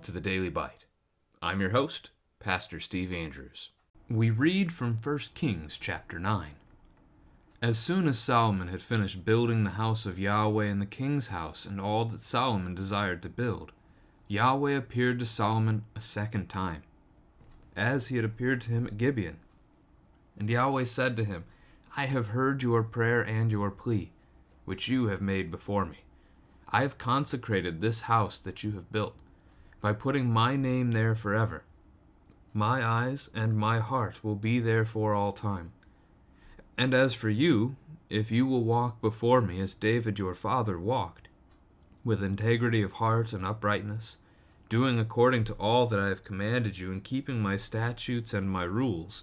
to the Daily Bite. I'm your host, Pastor Steve Andrews. We read from 1 Kings chapter 9. As soon as Solomon had finished building the house of Yahweh and the king's house and all that Solomon desired to build, Yahweh appeared to Solomon a second time, as he had appeared to him at Gibeon. And Yahweh said to him, I have heard your prayer and your plea, which you have made before me. I have consecrated this house that you have built, by putting my name there forever. My eyes and my heart will be there for all time. And as for you, if you will walk before me as David your father walked, with integrity of heart and uprightness, doing according to all that I have commanded you and keeping my statutes and my rules,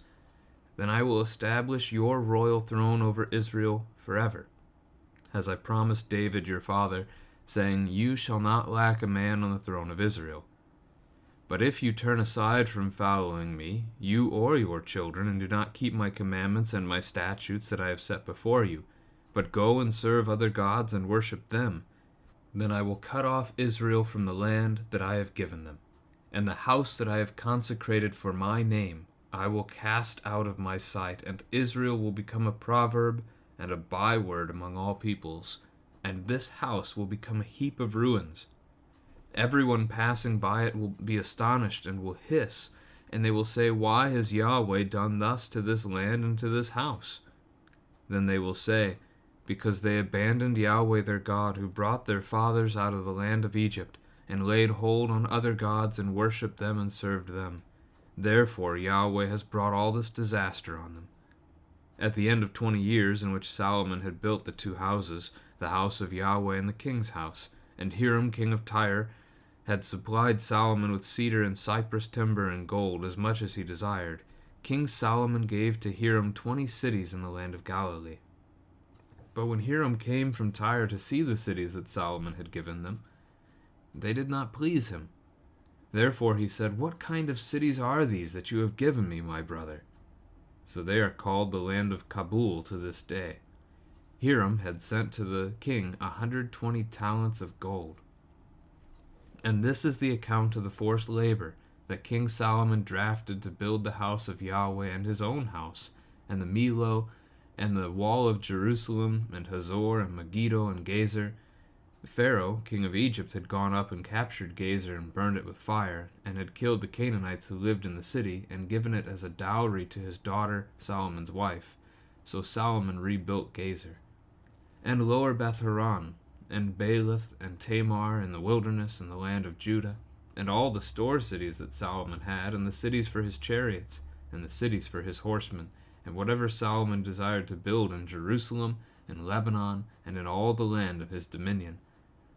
then I will establish your royal throne over Israel forever, as I promised David your father, saying, You shall not lack a man on the throne of Israel. But if you turn aside from following me, you or your children, and do not keep my commandments and my statutes that I have set before you, but go and serve other gods and worship them, then I will cut off Israel from the land that I have given them, and the house that I have consecrated for my name I will cast out of my sight, and Israel will become a proverb and a byword among all peoples, and this house will become a heap of ruins. Everyone passing by it will be astonished and will hiss, and they will say, Why has Yahweh done thus to this land and to this house? Then they will say, Because they abandoned Yahweh their God, who brought their fathers out of the land of Egypt, and laid hold on other gods and worshipped them and served them. Therefore Yahweh has brought all this disaster on them. At the end of 20 years in which Solomon had built the two houses, the house of Yahweh and the king's house, and Hiram king of Tyre had supplied Solomon with cedar and cypress timber and gold, as much as he desired, King Solomon gave to Hiram 20 cities in the land of Galilee. But when Hiram came from Tyre to see the cities that Solomon had given them, they did not please him. Therefore he said, What kind of cities are these that you have given me, my brother? So they are called the land of Kabul to this day. Hiram had sent to the king 120 talents of gold. And this is the account of the forced labor that King Solomon drafted to build the house of Yahweh and his own house, and the Millo, and the wall of Jerusalem, and Hazor, and Megiddo, and Gezer. Pharaoh, king of Egypt, had gone up and captured Gezer and burned it with fire, and had killed the Canaanites who lived in the city, and given it as a dowry to his daughter, Solomon's wife. So Solomon rebuilt Gezer. And Lower Beth-horon, and Baalath, and Tamar, in the wilderness, in the land of Judah, and all the store cities that Solomon had, and the cities for his chariots, and the cities for his horsemen, and whatever Solomon desired to build in Jerusalem, in Lebanon, and in all the land of his dominion.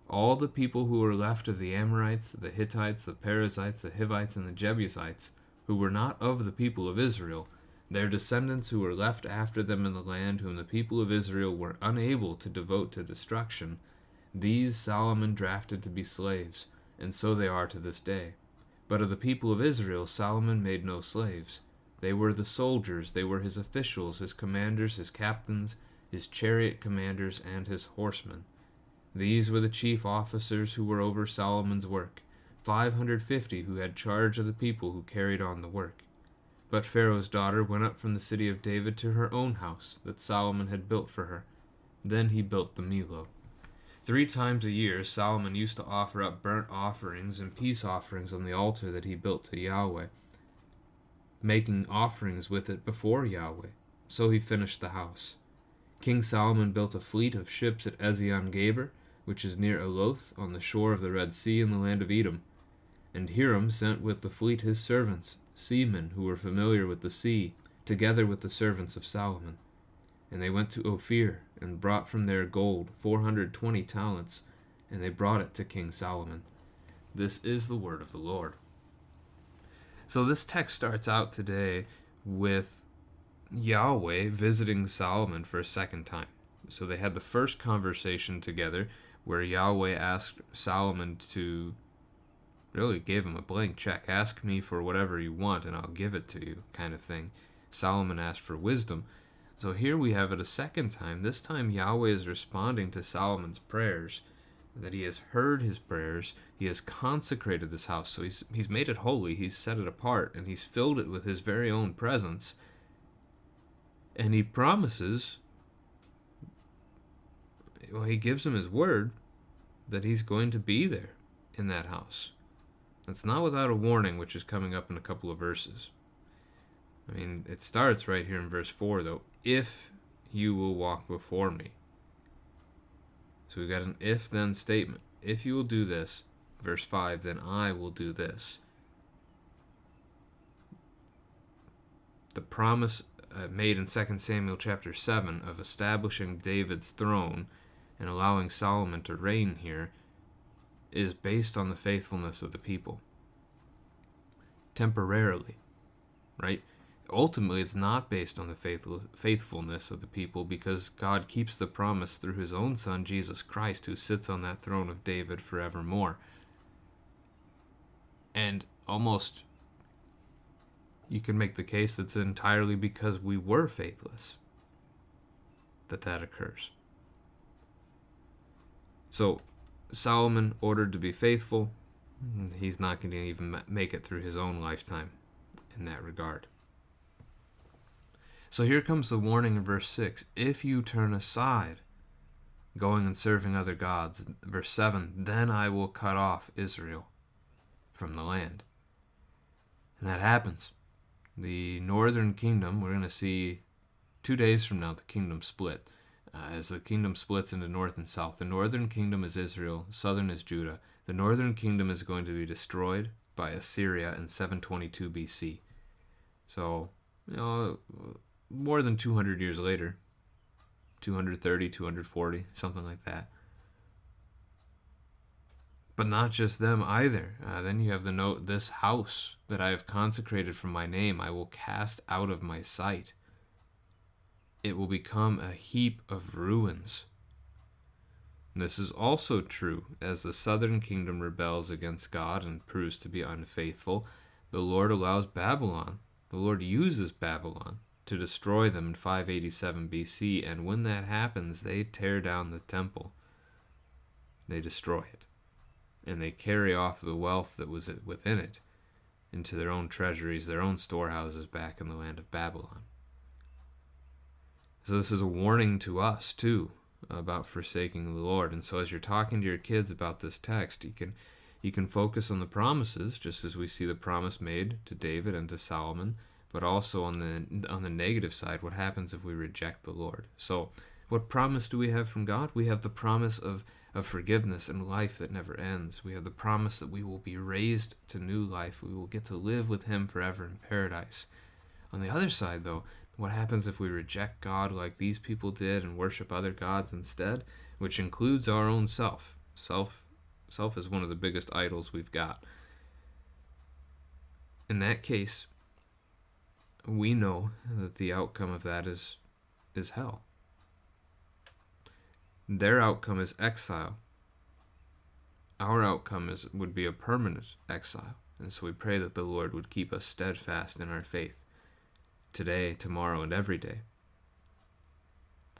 All the people who were left of the Amorites, the Hittites, the Perizzites, the Hivites, and the Jebusites, who were not of the people of Israel, their descendants who were left after them in the land, whom the people of Israel were unable to devote to destruction, these Solomon drafted to be slaves, and so they are to this day. But of the people of Israel Solomon made no slaves. They were the soldiers, they were his officials, his commanders, his captains, his chariot commanders, and his horsemen. These were the chief officers who were over Solomon's work, 550 who had charge of the people who carried on the work. But Pharaoh's daughter went up from the city of David to her own house that Solomon had built for her. Then he built the Millo. 3 times a year Solomon used to offer up burnt offerings and peace offerings on the altar that he built to Yahweh, making offerings with it before Yahweh. So he finished the house. King Solomon built a fleet of ships at Ezion-Geber, which is near Eloth, on the shore of the Red Sea in the land of Edom. And Hiram sent with the fleet his servants, seamen who were familiar with the sea, together with the servants of Solomon. And they went to Ophir, and brought from there gold, 420 talents, and they brought it to King Solomon. This is the word of the Lord. So this text starts out today with Yahweh visiting Solomon for a second time. So they had the first conversation together where Yahweh asked Solomon to, really gave him a blank check. Ask me for whatever you want and I'll give it to you, kind of thing. Solomon asked for wisdom. So here we have it a second time. This time Yahweh is responding to Solomon's prayers. that he has heard his prayers, he has consecrated this house, so he's made it holy, he's set it apart, and he's filled it with his very own presence. And he promises, well, he gives him his word that he's going to be there in that house. It's not without a warning, which is coming up in a couple of verses. I mean, it starts right here in verse 4, though. If you will walk before me. So we've got an if-then statement. If you will do this, verse 5, then I will do this. The promise made in 2 Samuel chapter 7 of establishing David's throne and allowing Solomon to reign here is based on the faithfulness of the people. Temporarily, right? Ultimately, it's not based on the faithfulness of the people, because God keeps the promise through his own Son, Jesus Christ, who sits on that throne of David forevermore. And almost, you can make the case that's entirely because we were faithless that occurs. So, Solomon ordered to be faithful. He's not going to even make it through his own lifetime in that regard. So here comes the warning in verse 6. If you turn aside, going and serving other gods. Verse 7, then I will cut off Israel from the land. And that happens. The northern kingdom, we're going to see 2 days from now, the kingdom split. As the kingdom splits into north and south. The northern kingdom is Israel, southern is Judah. The northern kingdom is going to be destroyed by Assyria in 722 BC. So, more than 200 years later, 230, 240, something like that. But not just them either. Then you have the note, this house that I have consecrated for my name, I will cast out of my sight. It will become a heap of ruins. This is also true as the southern kingdom rebels against God and proves to be unfaithful. The Lord allows Babylon, the Lord uses Babylon to destroy them in 587 BC, and when that happens, they tear down the temple. They destroy it, and they carry off the wealth that was within it into their own treasuries, their own storehouses back in the land of Babylon. So this is a warning to us, too, about forsaking the Lord. And so as you're talking to your kids about this text, you can focus on the promises, just as we see the promise made to David and to Solomon, but also on the negative side, what happens if we reject the Lord. So what promise do we have from God? We have the promise of forgiveness and life that never ends. We have the promise that we will be raised to new life. We will get to live with him forever in paradise. On the other side, though, what happens if we reject God like these people did and worship other gods instead, which includes our own self? Self is one of the biggest idols we've got. In that case, we know that the outcome of that is hell. Their outcome is exile. Our outcome would be a permanent exile. And so we pray that the Lord would keep us steadfast in our faith today, tomorrow, and every day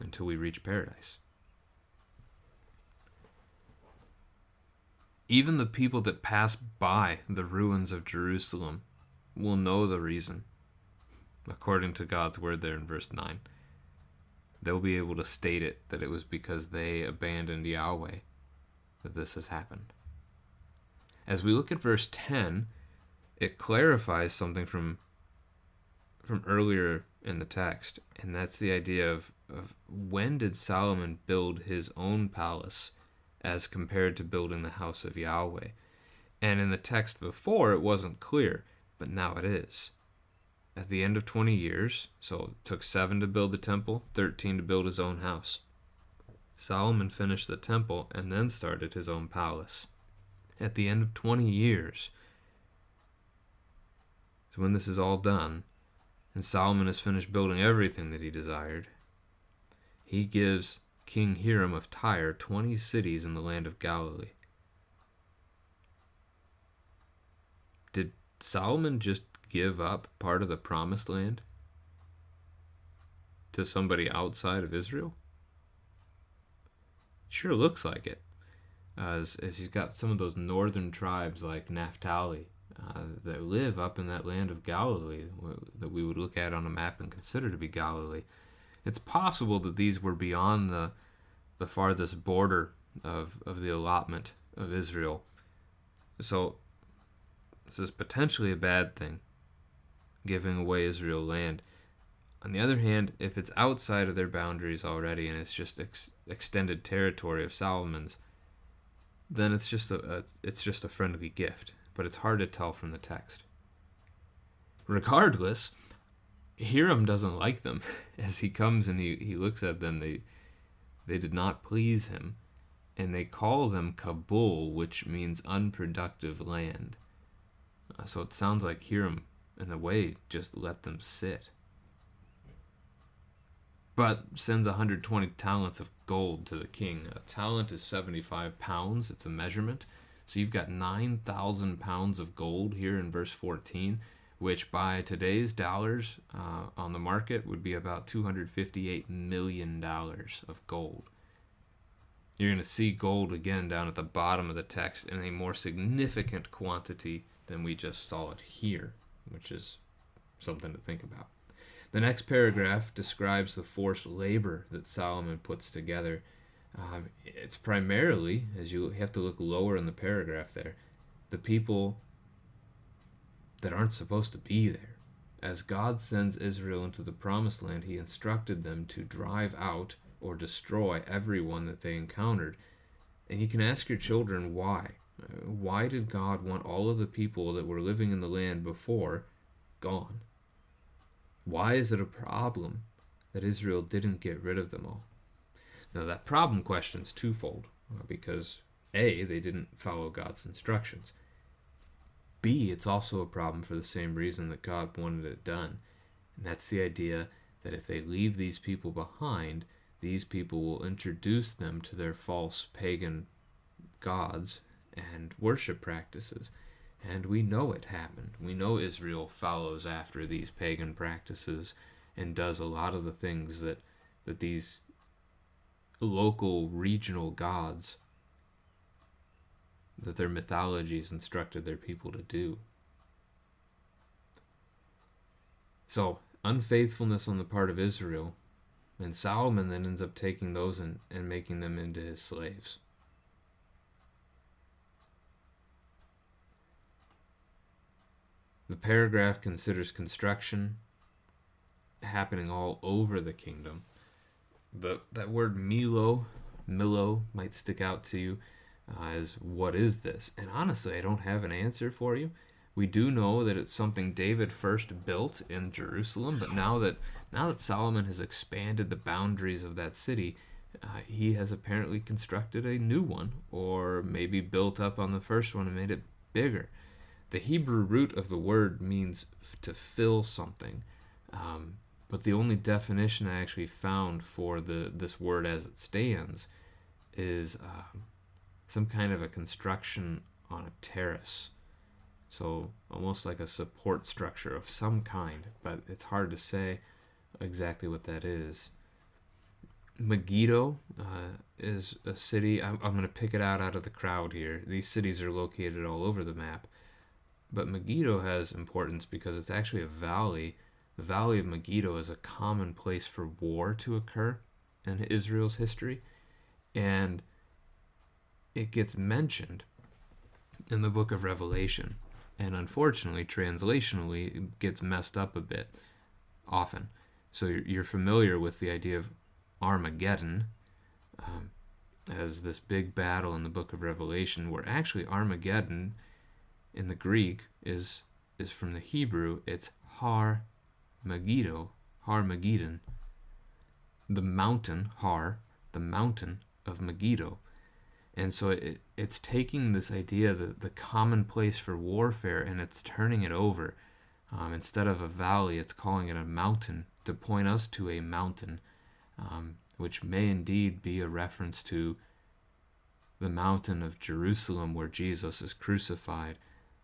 until we reach paradise. Even the people that pass by the ruins of Jerusalem will know the reason, according to God's word there in verse 9. They'll be able to state it, that it was because they abandoned Yahweh that this has happened. As we look at verse 10, it clarifies something from earlier in the text, and that's the idea of when did Solomon build his own palace as compared to building the house of Yahweh. And in the text before, it wasn't clear, but now it is. At the end of 20 years, so it took 7 to build the temple, 13 to build his own house. Solomon finished the temple and then started his own palace. At the end of 20 years, so when this is all done, and Solomon has finished building everything that he desired, he gives King Hiram of Tyre 20 cities in the land of Galilee. Did Solomon just give up part of the promised land to somebody outside of Israel? Sure looks like it. as he's got some of those northern tribes like Naphtali that live up in that land of Galilee that we would look at on a map and consider to be Galilee. It's possible that these were beyond the farthest border of the allotment of Israel. So this is potentially a bad thing, giving away Israel land. On the other hand, if it's outside of their boundaries already and it's just extended territory of Solomon's, then it's just a friendly gift. But it's hard to tell from the text. Regardless, Hiram doesn't like them. As he comes and he looks at them, they did not please him, and they call them Kabul, which means unproductive land. So it sounds like Hiram, in a way, just let them sit. But sends 120 talents of gold to the king. A talent is 75 pounds. It's a measurement. So you've got 9,000 pounds of gold here in verse 14, which by today's dollars on the market would be about $258 million of gold. You're going to see gold again down at the bottom of the text in a more significant quantity than we just saw it here, which is something to think about. The next paragraph describes the forced labor that Solomon puts together. It's primarily, as you have to look lower in the paragraph there, the people that aren't supposed to be there. As God sends Israel into the promised land, he instructed them to drive out or destroy everyone that they encountered. And you can ask your children why. Why did God want all of the people that were living in the land before gone? Why is it a problem that Israel didn't get rid of them all? Now, that problem question is twofold, because A, they didn't follow God's instructions. B, it's also a problem for the same reason that God wanted it done, and that's the idea that if they leave these people behind, these people will introduce them to their false pagan gods and worship practices. And we know it happened. We know Israel follows after these pagan practices and does a lot of the things that these local, regional gods, that their mythologies instructed their people to do. So, unfaithfulness on the part of Israel, and Solomon then ends up taking those and making them into his slaves. The paragraph considers construction happening all over the kingdom. That word Milo might stick out to you as what is this? And honestly, I don't have an answer for you. We do know that it's something David first built in Jerusalem, but now that Solomon has expanded the boundaries of that city, he has apparently constructed a new one, or maybe built up on the first one and made it bigger. The Hebrew root of the word means to fill something, but the only definition I actually found for this word as it stands is some kind of a construction on a terrace. So almost like a support structure of some kind, but it's hard to say exactly what that is. Megiddo is a city. I'm going to pick it out of the crowd here. These cities are located all over the map. But Megiddo has importance because it's actually a valley. The Valley of Megiddo is a common place for war to occur in Israel's history. And it gets mentioned in the book of Revelation. And unfortunately, translationally, it gets messed up a bit often. So you're familiar with the idea of Armageddon as this big battle in the book of Revelation, where actually Armageddon in the Greek is from the Hebrew. It's Har Megiddo, Har Megiddon, the mountain, Har, the mountain of Megiddo. And so it's taking this idea, the common place for warfare, and it's turning it over. Instead of a valley, it's calling it a mountain to point us to a mountain, which may indeed be a reference to the mountain of Jerusalem where Jesus is crucified,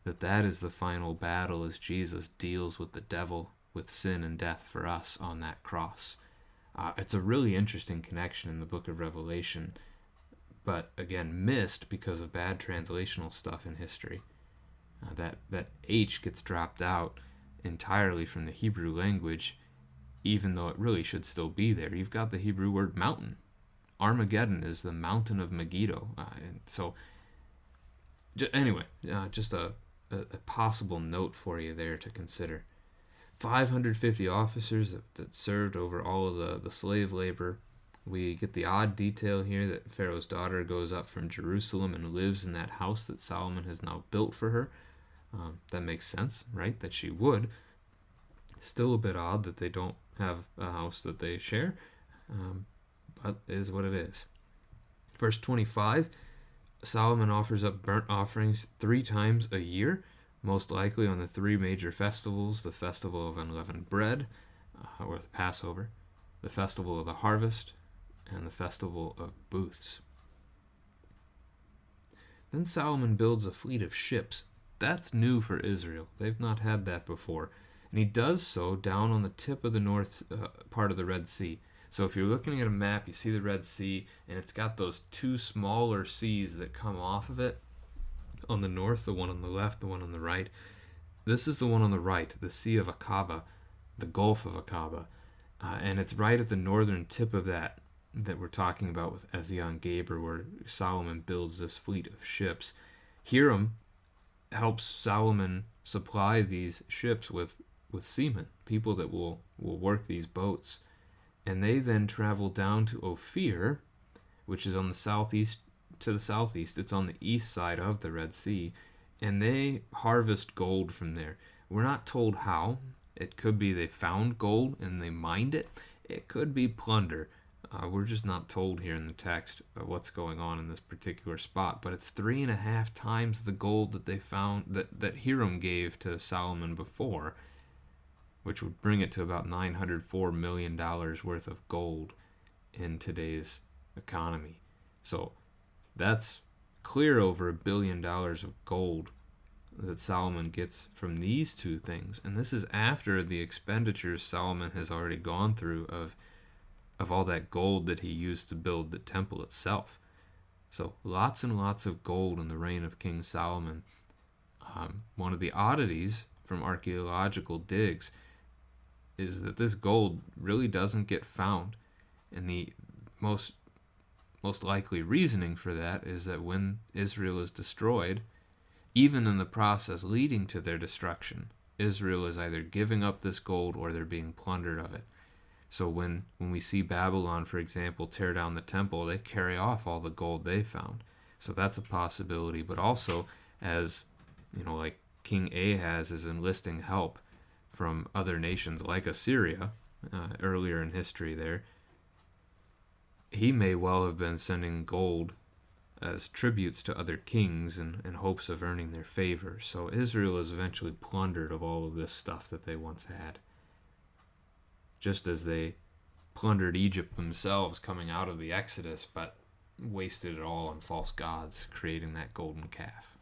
that is the final battle as Jesus deals with the devil, with sin and death for us on that cross. It's a really interesting connection in the book of Revelation, but again missed because of bad translational stuff in history. That H gets dropped out entirely from the Hebrew language, even though it really should still be there. You've got the Hebrew word mountain. Armageddon is the mountain of Megiddo. And so, anyway, just a possible note for you there to consider. 550 officers that served over all of the slave labor. We get the odd detail here that Pharaoh's daughter goes up from Jerusalem and lives in that house that Solomon has now built for her. That makes sense, right? That she would. Still a bit odd that they don't have a house that they share, but it is what it is. Verse 25, Solomon offers up burnt offerings 3 times a year, most likely on the 3 major festivals: the festival of unleavened bread, or the Passover, the festival of the harvest, and the festival of booths. Then Solomon builds a fleet of ships. That's new for Israel. They've not had that before. And he does so down on the tip of the north part of the Red Sea. So if you're looking at a map, you see the Red Sea, and it's got those 2 smaller seas that come off of it. On the north, the one on the left, the one on the right. This is the one on the right, the Sea of Aqaba, the Gulf of Aqaba. And it's right at the northern tip of that we're talking about with Ezion Geber, where Solomon builds this fleet of ships. Hiram helps Solomon supply these ships with seamen, people that will work these boats. And they then travel down to Ophir, which is on the southeast. It's on the east side of the Red Sea, and they harvest gold from there. We're not told how. It could be they found gold and they mined it. It could be plunder. We're just not told here in the text what's going on in this particular spot, but it's 3.5 times the gold that they found, that Hiram gave to Solomon before, which would bring it to about $904 million worth of gold in today's economy. So that's clear over $1 billion of gold that Solomon gets from these 2 things. And this is after the expenditures Solomon has already gone through of all that gold that he used to build the temple itself. So lots and lots of gold in the reign of King Solomon. One of the oddities from archaeological digs is that this gold really doesn't get found. And the most likely reasoning for that is that when Israel is destroyed, even in the process leading to their destruction, Israel is either giving up this gold or they're being plundered of it. So when we see Babylon, for example, tear down the temple, they carry off all the gold they found. So that's a possibility. But also, as like King Ahaz is enlisting help from other nations like Assyria earlier in history there, he may well have been sending gold as tributes to other kings in hopes of earning their favor. So Israel is eventually plundered of all of this stuff that they once had, just as they plundered Egypt themselves coming out of the Exodus, but wasted it all on false gods, creating that golden calf.